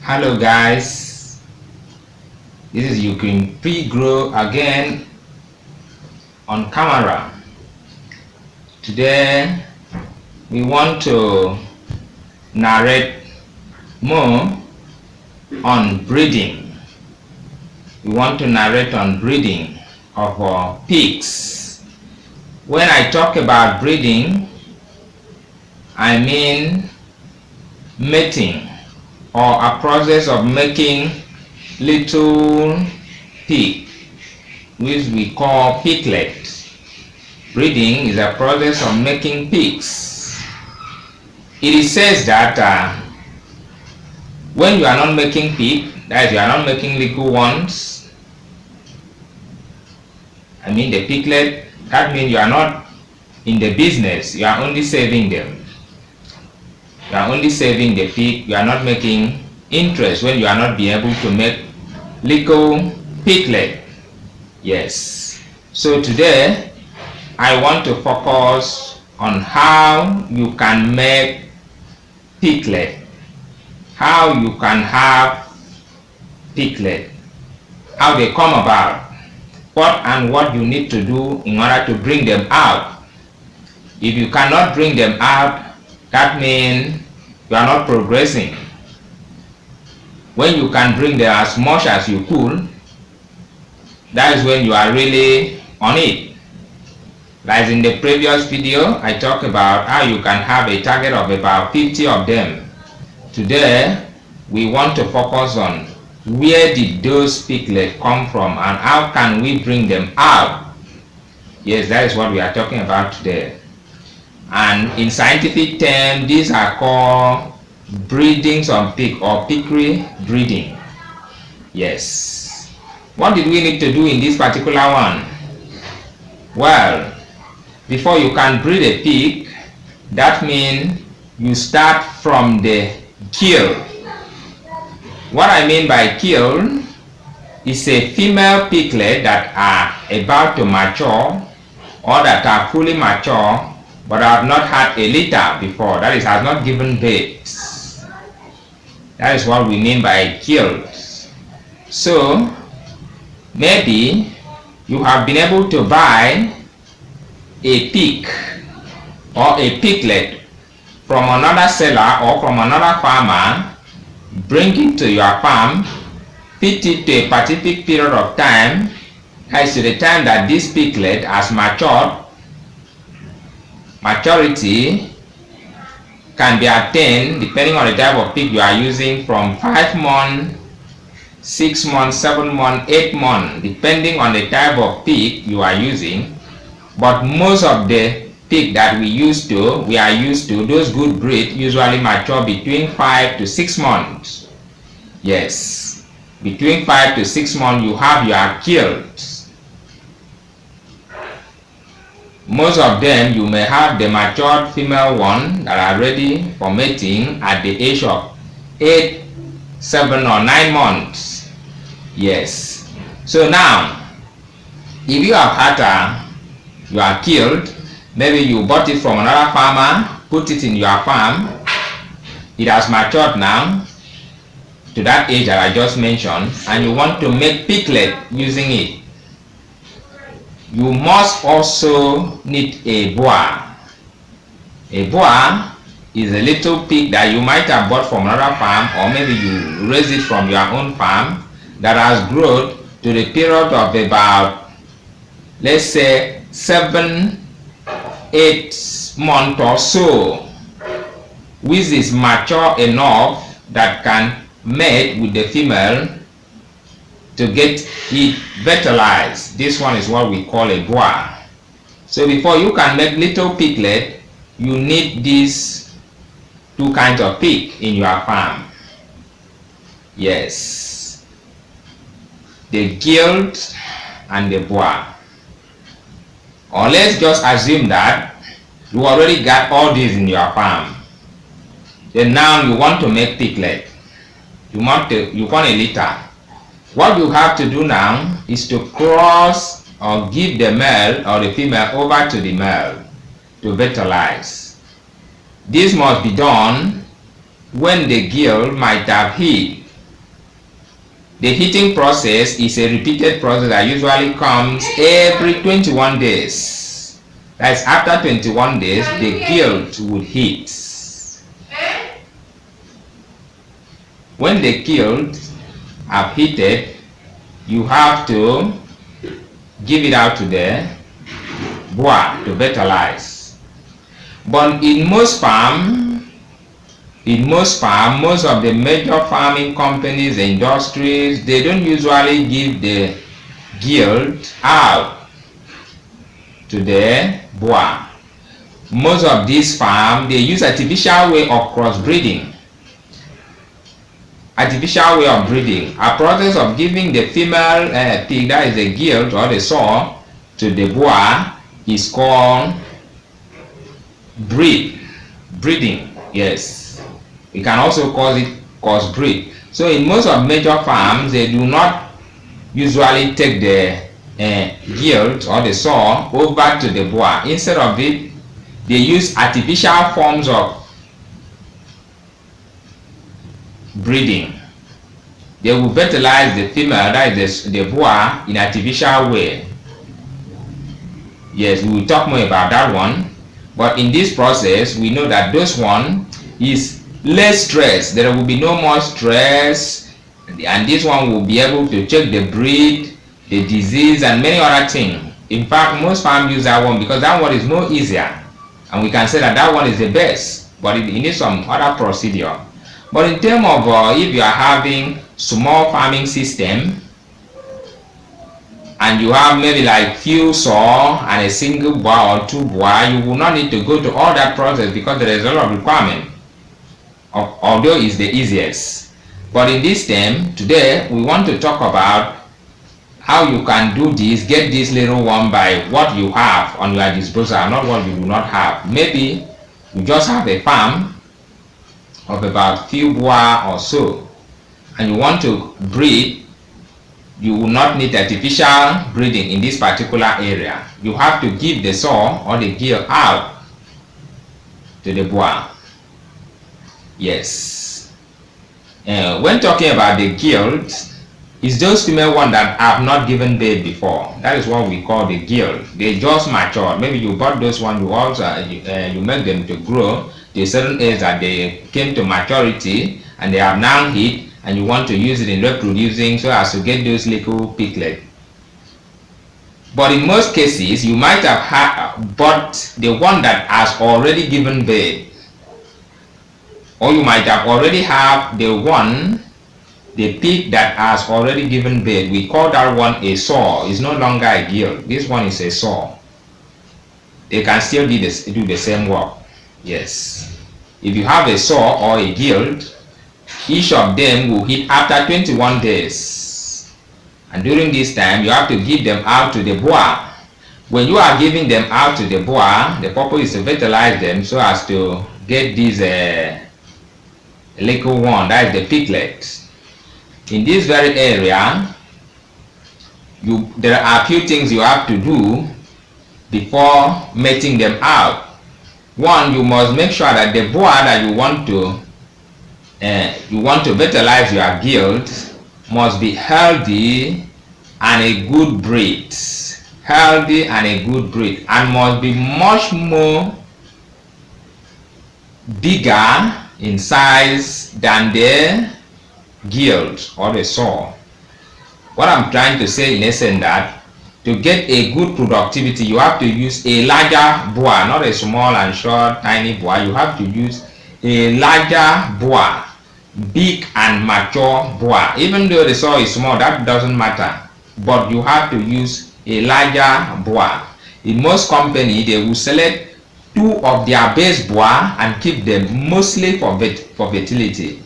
Hello guys, this is Ukraine Pre-Grow again on camera. Today we want to narrate more on breeding. We want to narrate on breeding of pigs. When I talk about breeding, I mean mating or a process of making little pig, which we call piglets. Breeding is a process of making pigs. It is said that when you are not making pig, that is, you are not making little ones, I mean the piglet, that means you are not in the business, you are only saving them. You are only saving the pig, you are not making interest when you are not being able to make little piglet. Yes. So today I want to focus on how you can make piglet, how you can have piglet, how they come about, what you need to do in order to bring them out. If you cannot bring them out, that means you are not progressing. When you can bring them as much as you could, that is when you are really on it. Like in the previous video, I talked about how you can have a target of about 50 of them. Today, we want to focus on where did those piglets come from and how can we bring them out. Yes, that is what we are talking about today. And in scientific terms, these are called breedings on pig or piggery breeding. Yes. What did we need to do in this particular one? Well, before you can breed a pig, that means you start from the kill. What I mean by kill is a female piglet that are about to mature or that are fully mature but have not had a litter before, that is, has not given birth. That is what we mean by killed. So maybe you have been able to buy a pig or a piglet from another seller or from another farmer, bring it to your farm, feed it to a specific period of time, as to the time that this piglet has matured. Maturity can be attained depending on the type of pig you are using from 5 months, 6 months, 7 months, 8 months, depending on the type of pig you are using. But most of the pig that we are used to, those good breed usually mature between 5 to 6 months. Yes, between 5 to 6 months you have your killed. Most of them you may have the matured female one that are ready for mating at the age of 8, 7 or 9 months. Yes. So now, if you have had you are killed, maybe you bought it from another farmer, put it in your farm, it has matured now to that age that I just mentioned, and you want to make piglet using it. You must also need a boa. A boa is a little pig that you might have bought from another farm, or maybe you raise it from your own farm, that has grown to the period of about, let's say, 7, 8 months or so, which is mature enough that can mate with the female to get it fertilized. This one is what we call a boa. So before you can make little piglet, you need these two kinds of pig in your farm. Yes, the gilt and the boa. Or let's just assume that you already got all these in your farm. Then now you want to make piglet. You want a litter. What you have to do now is to cross or give the male or the female over to the male to fertilize. This must be done when the girl might have hit The heating process is a repeated process that usually comes every 21 days. That's after 21 days, the gilt would heat. When the gilt have heated, you have to give it out to the bois to fertilize. But in most farms, most of the major farming companies, industries, they don't usually give the gilt out to the bois. Most of these farms, they use artificial way of crossbreeding. Artificial way of breeding, a process of giving the female pig, that is the gilt or the sow, to the bois is called breeding. Yes, we can also call it crossbreed. So in most of major farms, they do not usually take the gilt or the sow over to the bois. Instead of it, they use artificial forms of breeding. They will fertilize the female, that is the bois, in artificial way. Yes, we will talk more about that one. But in this process, we know that this one is less stress. There will be no more stress, and this one will be able to check the breed, the disease, and many other things. In fact, most farms use that one because that one is more easier, and we can say that that one is the best, but it needs some other procedure. But in terms of if you are having small farming system and you have maybe like few sow and a single bois or two bois, you will not need to go to all that process because there is a lot of requirement, although it's the easiest. But in this term today, we want to talk about how you can do this, get this little one by what you have on your disposal, not what you do not have. Maybe you just have a farm of about few bois or so, and you want to breed. You will not need artificial breeding in this particular area. You have to give the sow or the gilt out to the bois. Yes. When talking about the gilt, it's those female ones that have not given birth before. That is what we call the gilt. They just matured. Maybe you bought those ones, you also you make them to grow to a certain age that they came to maturity and they have now hit, and you want to use it in reproducing so as to get those little piglets. But in most cases, you might have bought the one that has already given birth, or you might have already have the pig that has already given birth. We call that one a sow. It's no longer a gilt. This one is a sow. They can still do the same work. Yes. If you have a sow or a gilt, each of them will hit after 21 days. And during this time, you have to give them out to the bois. When you are giving them out to the bois, the purpose is to fertilize them so as to get this little one, that is the piglet. In this very area, there are a few things you have to do before mating them out. One, you must make sure that the bois that you want to fertilize your gilt must be healthy and a good breed. Healthy and a good breed, and must be much more bigger in size than the gilt or the sow. What I'm trying to say in essence that to get a good productivity, you have to use a larger bois, not a small and short tiny bois. You have to use a larger bois, big and mature bois. Even though the sow is small, that doesn't matter, but you have to use a larger bois. In most companies, they will select 2 of their best bois and keep them mostly for fertility.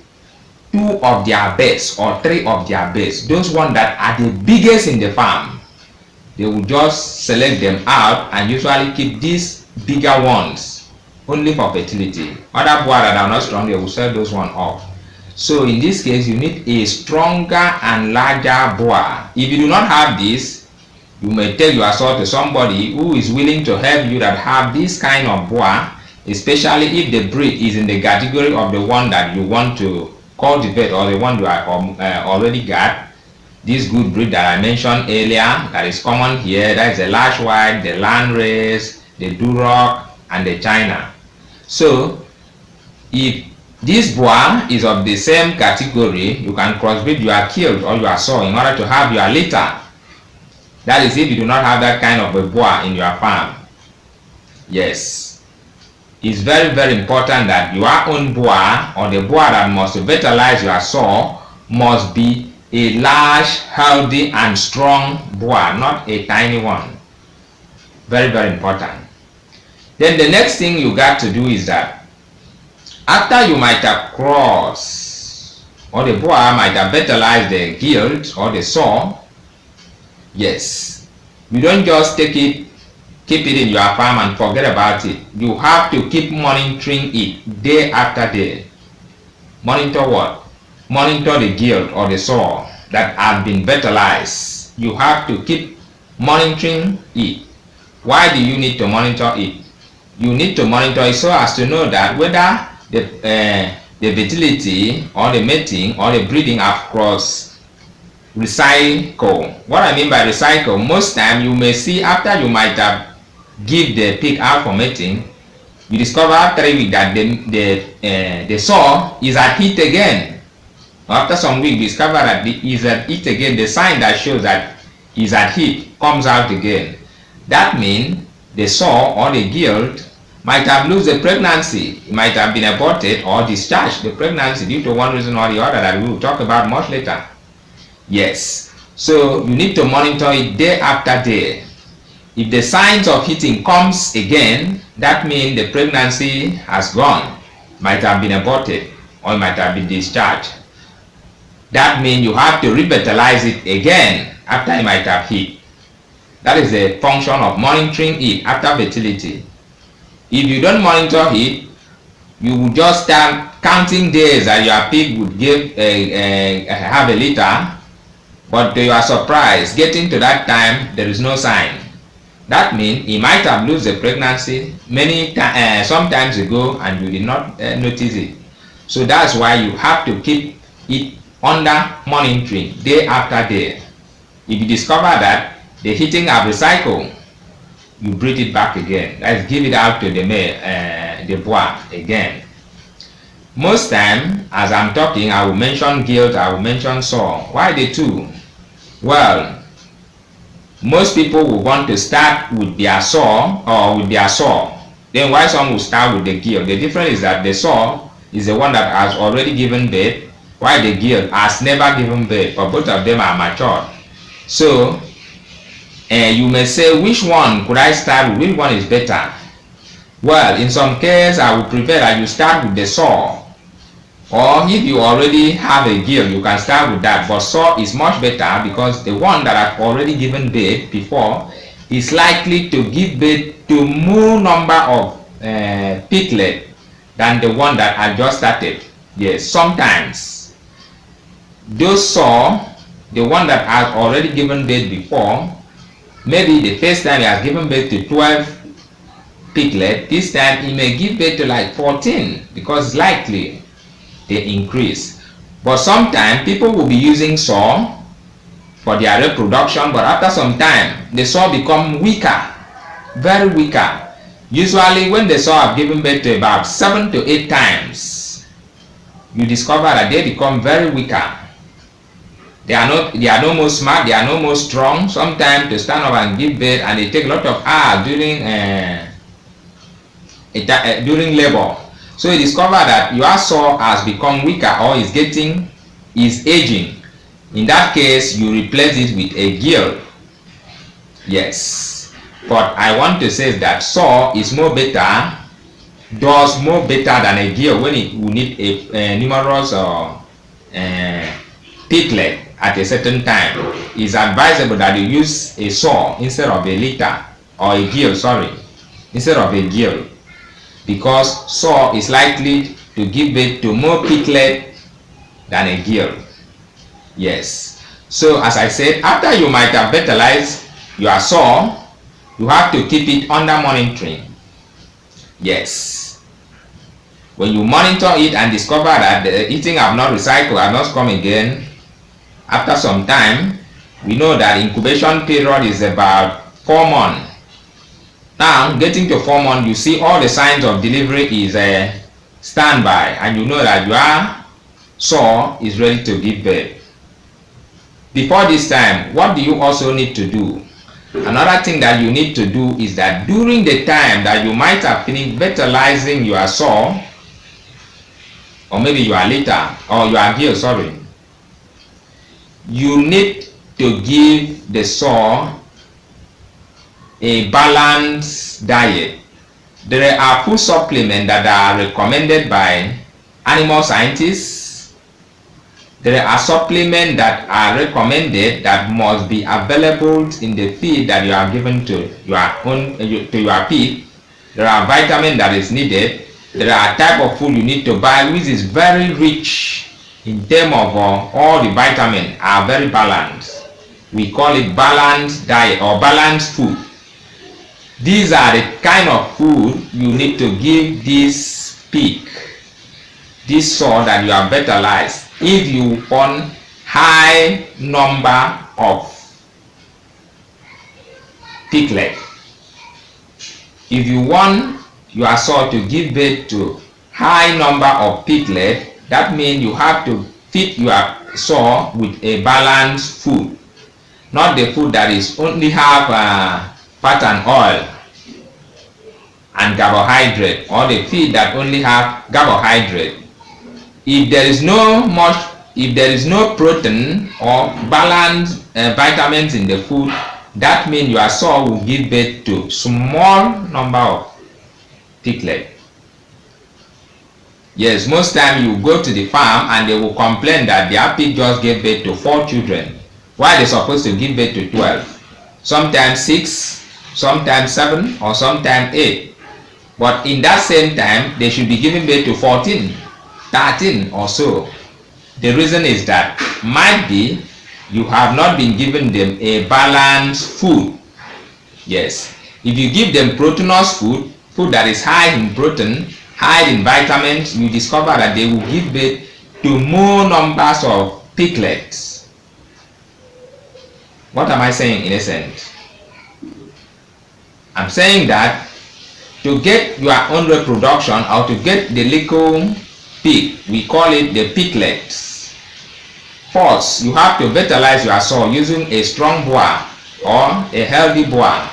2 of their best or 3 of their best, those ones that are the biggest in the farm, they will just select them out and usually keep these bigger ones only for fertility. Other bois that are not strong, they will sell those ones off. So in this case, you need a stronger and larger bois. If you do not have this, you may take your sow to somebody who is willing to help you that have this kind of bois, especially if the breed is in the category of the one that you want to cultivate or the one you are already got. this good breed that I mentioned earlier that is common here. That is the large white, the landrace, the Duroc, and the China. So if this boar is of the same category, you can crossbreed your killed or your sow in order to have your litter. That is if you do not have that kind of a boar in your farm. Yes, it's very, very important that your own boar or the boar that must fertilize your sow must be a large, healthy, and strong boar, not a tiny one. Very, very important. Then the next thing you got to do is that after you might have crossed or the boar might have fertilized the gilt or the sow, yes, you don't just take it, keep it in your farm and forget about it. You have to keep monitoring it day after day. Monitor what? Monitor the gilt or the sow that has been fertilized. You have to keep monitoring it. Why do you need to monitor it? You need to monitor it so as to know that whether the fertility or the mating or the breeding have crossed recycle. What I mean by recycle, most time you may see after you might have give the pig out for mating, you discover after 3 weeks that the sow is at heat again. After some weeks, you discover that it is at heat again. The sign that shows that is at heat comes out again. That means the sow or the gilt might have lost the pregnancy. It might have been aborted or discharged the pregnancy due to one reason or the other that we will talk about much later. Yes, so you need to monitor it day after day. If the signs of heating comes again, that means the pregnancy has gone, might have been aborted or might have been discharged. That means you have to revitalize it again after it might have heat. That is the function of monitoring it after fertility. If you don't monitor it, you will just start counting days that your pig would have a litter, but to your surprise, getting to that time, there is no sign. That means he might have lost the pregnancy sometimes ago and you did not notice it. So that's why you have to keep it under monitoring day after day. If you discover that the heating have recycled, you breed it back again. Let's give it out to the boar again. Most time, as I'm talking, I will mention gilt, I will mention sow. Why the two? Well, most people will want to start with their sow or with their sow. Then why some will start with the gilt? The difference is that the sow is the one that has already given birth, while the gilt has never given birth, but both of them are matured. So you may say, which one could I start with? Which one is better? Well, in some cases, I would prefer that you start with the sow. Or if you already have a gilt, you can start with that. But sow is much better because the one that has already given birth before is likely to give birth to more number of piglets than the one that has just started. Yes, sometimes those sow, the one that has already given birth before, maybe the first time he has given birth to 12 piglets, this time he may give birth to like 14 because likely they increase. But sometimes people will be using sow for their reproduction, but after some time the sow become weaker, very weaker. Usually when the sow have given birth to about 7 to 8 times, you discover that they become very weaker. They are no more smart, they are no more strong. Sometimes to stand up and give birth, and they take a lot of hours during labor. So you discover that your sow has become weaker or is aging. In that case, you replace it with a gilt. Yes, but I want to say that sow is more better, does more better than a gilt when it will need a numerous piglet at a certain time. It's advisable that you use a sow instead of a litter, or a gilt, sorry, instead of a gilt, because sow is likely to give birth to more piglet than a gilt. Yes, so as I said, after you might have fertilized your sow, you have to keep it under monitoring. Yes, when you monitor it and discover that the eating have not recycled, have not come again, after some time We know that incubation period is about 4 months. Now, getting to 4 months, you see all the signs of delivery is a standby, and you know that your sow is ready to give birth. Before this time, what do you also need to do? Another thing that you need to do is that during the time that you might have finished fertilizing your sow, or maybe you are later, or you are here, sorry, you need to give the sow a balanced diet. There are food supplements that are recommended by animal scientists. There are supplements that are recommended that must be available in the feed that you are given to your pig. There are vitamins that is needed. There are type of food you need to buy which is very rich in terms of all the vitamins are very balanced. We call it balanced diet or balanced food. These are the kind of food you need to give this pig, this sow that you have fertilized, if you want high number of piglets. If you want your sow to give birth to high number of piglets, that means you have to feed your sow with a balanced food, not the food that is only have fat and oil and carbohydrate, or the feed that only have carbohydrate. If there is no protein or balanced vitamins in the food, that means your sow will give birth to small number of piglets. Yes, most time you go to the farm and they will complain that their pig just gave birth to 4 children, while they're supposed to give birth to 12. Sometimes 6, sometimes 7, or sometimes 8. But in that same time, they should be giving birth to 14, 13 or so. The reason is that might be you have not been giving them a balanced food. Yes, if you give them proteinous food that is high in protein, high in vitamins, you discover that they will give birth to more numbers of piglets. What am I saying in essence? I'm saying that to get your own reproduction, or to get the little pig, we call it the piglets. First, you have to fertilize your soil using a strong boar or a healthy boar.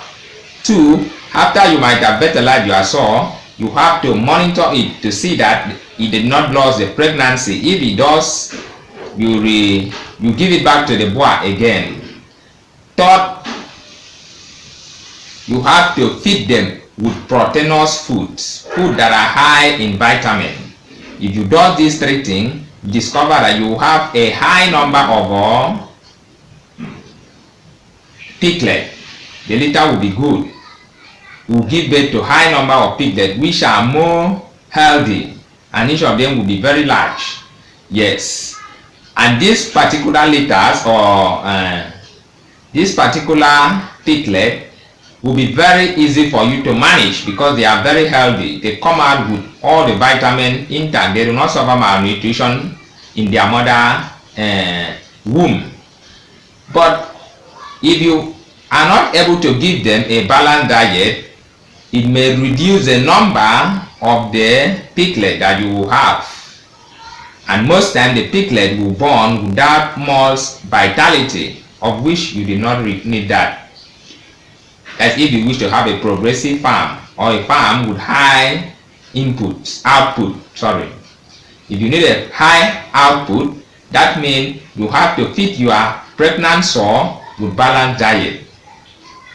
2, after you might have fertilized your soil, you have to monitor it to see that it did not lose the pregnancy. If it does, you give it back to the boar again. 3rd, you have to feed them with proteinous foods, food that are high in vitamin. If you do these 3 things, you discover that you have a high number of piglets. The litter will be good. Will give birth to high number of piglets which are more healthy, and each of them will be very large. Yes, and these particular litters or this particular piglet will be very easy for you to manage because they are very healthy. They come out with all the vitamin intact. They do not suffer malnutrition in their mother womb. But if you are not able to give them a balanced diet, it may reduce the number of the piglet that you will have. And most times the piglet will born without much vitality, of which you do not need that. As if you wish to have a progressive farm or a farm with high output. If you need a high output, that means you have to feed your pregnant sow with balanced diet.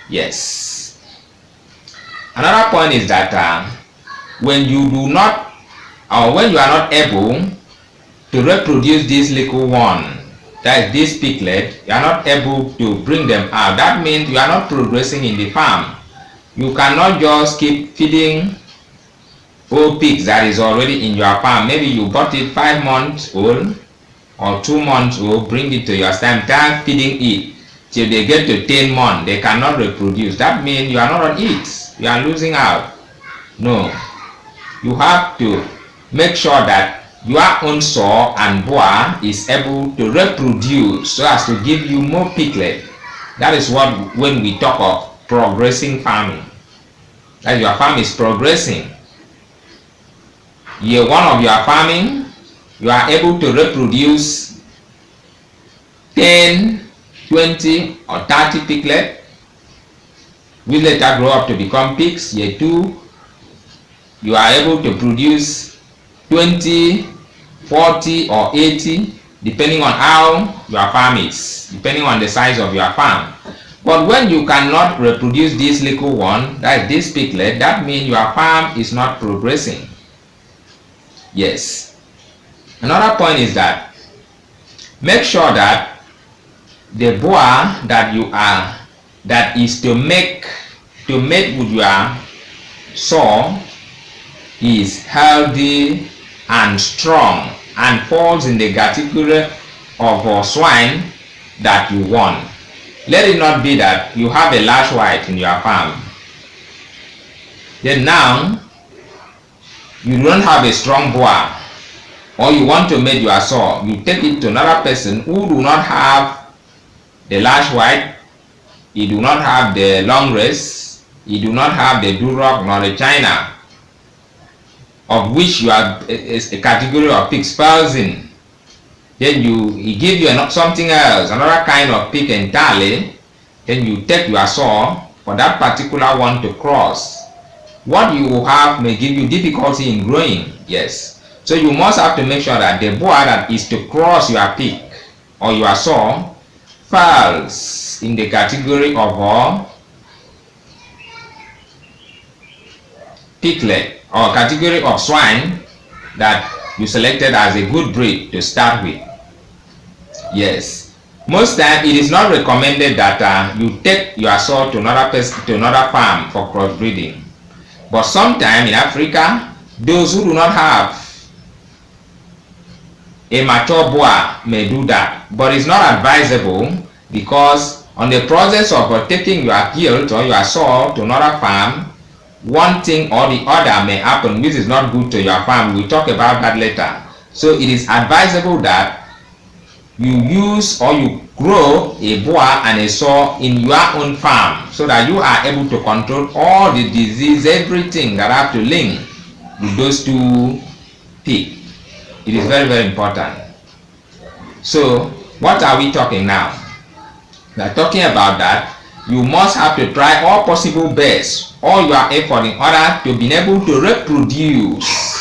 Yes. Another point is that when you do not, or when you are not able to reproduce this little one, that is this piglet, you are not able to bring them out. That means you are not progressing in the farm. You cannot just keep feeding old pigs that is already in your farm. Maybe you bought it 5 months old or 2 months old, bring it to your stand, start feeding it till they get to 10 months. They cannot reproduce. That means you are not on it. You are losing out. No. You have to make sure that your own sow and boar is able to reproduce so as to give you more piglet. That is what when we talk of progressing farming. That your farm is progressing. Year one of your farming, you are able to reproduce 10, 20 or 30 piglet, which later grow up to become pigs. Year two, you are able to produce 20, 40 or 80, depending on how your farm is, depending on the size of your farm. But when you cannot reproduce this little one, that is this piglet, that means your farm is not progressing. Yes. Another point is that make sure that the boar that is to mate with your sow is healthy and strong and falls in the category of swine that you want. Let it not be that you have a large white in your farm. Then now, you don't have a strong boar, or you want to make your sow. You take it to another person who do not have the large white, he do not have the long race, he do not have the Duroc nor the China, of which you are a category of pigs falls in. Then he give you something else, another kind of pig entirely. Then you take your sow for that particular one to cross. What you will have may give you difficulty in growing. Yes. So you must have to make sure that the boar that is to cross your pig or your sow falls in the category of piglet or category of swine that you selected as a good breed to start with. Yes, most times it is not recommended that you take your sow to another farm for crossbreeding. But sometimes in Africa, those who do not have a mature boar may do that. But it's not advisable, because on the process of taking your gilt or your sow to another farm, one thing or the other may happen which is not good to your farm. We'll talk about that later. So it is advisable that you use or you grow a boar and a sow in your own farm so that you are able to control all the disease, everything that have to link with those two pigs. It is very, very important. So what are we talking now? We are talking about that you must have to try all possible best, all your effort in order to be able to reproduce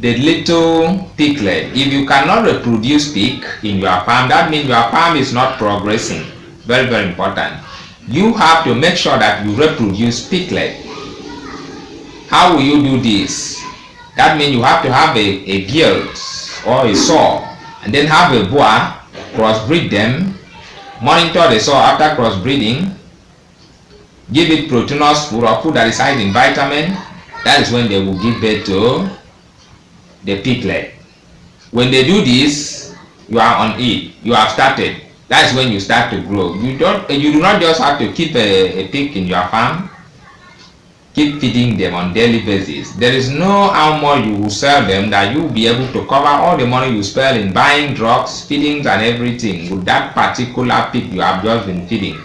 the little piglet. If you cannot reproduce pig in your farm, that means your farm is not progressing. Very, very important. You have to make sure that you reproduce piglet. How will you do this? That means you have to have a gilt or a sow, and then have a boar, crossbreed them, monitor the sow after crossbreeding, give it proteinous food or food that is high in vitamin. That is when they will give birth to the piglet. When they do this, you are on it. You have started. That's when you start to grow. You do not just have to keep a pig in your farm. Keep feeding them on daily basis. There is no how much you will sell them that you will be able to cover all the money you spend in buying drugs, feedings and everything with that particular pig you have just been feeding.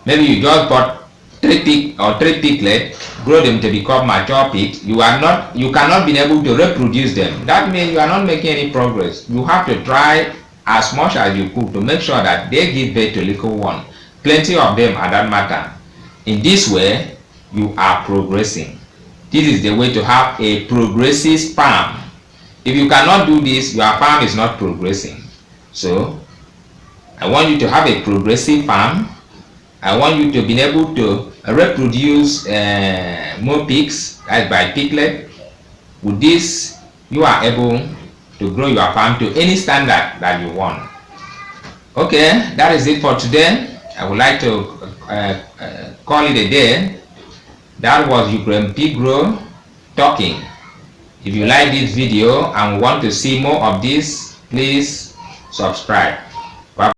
Maybe you just bought 3 piglets, grow them to become mature pigs. You cannot be able to reproduce them. That means you are not making any progress. You have to try as much as you could to make sure that they give birth to little one. Plenty of them at that matter. In this way, you are progressing. This is the way to have a progressive farm. If you cannot do this, your farm is not progressing. So, I want you to have a progressive farm. I want you to be able to reproduce more pigs, like by piglet. With this, you are able to grow your farm to any standard that you want. Okay, that is it for today. I would like to call it a day. That was Ukraine Pig Grow talking. If you like this video and want to see more of this, please subscribe.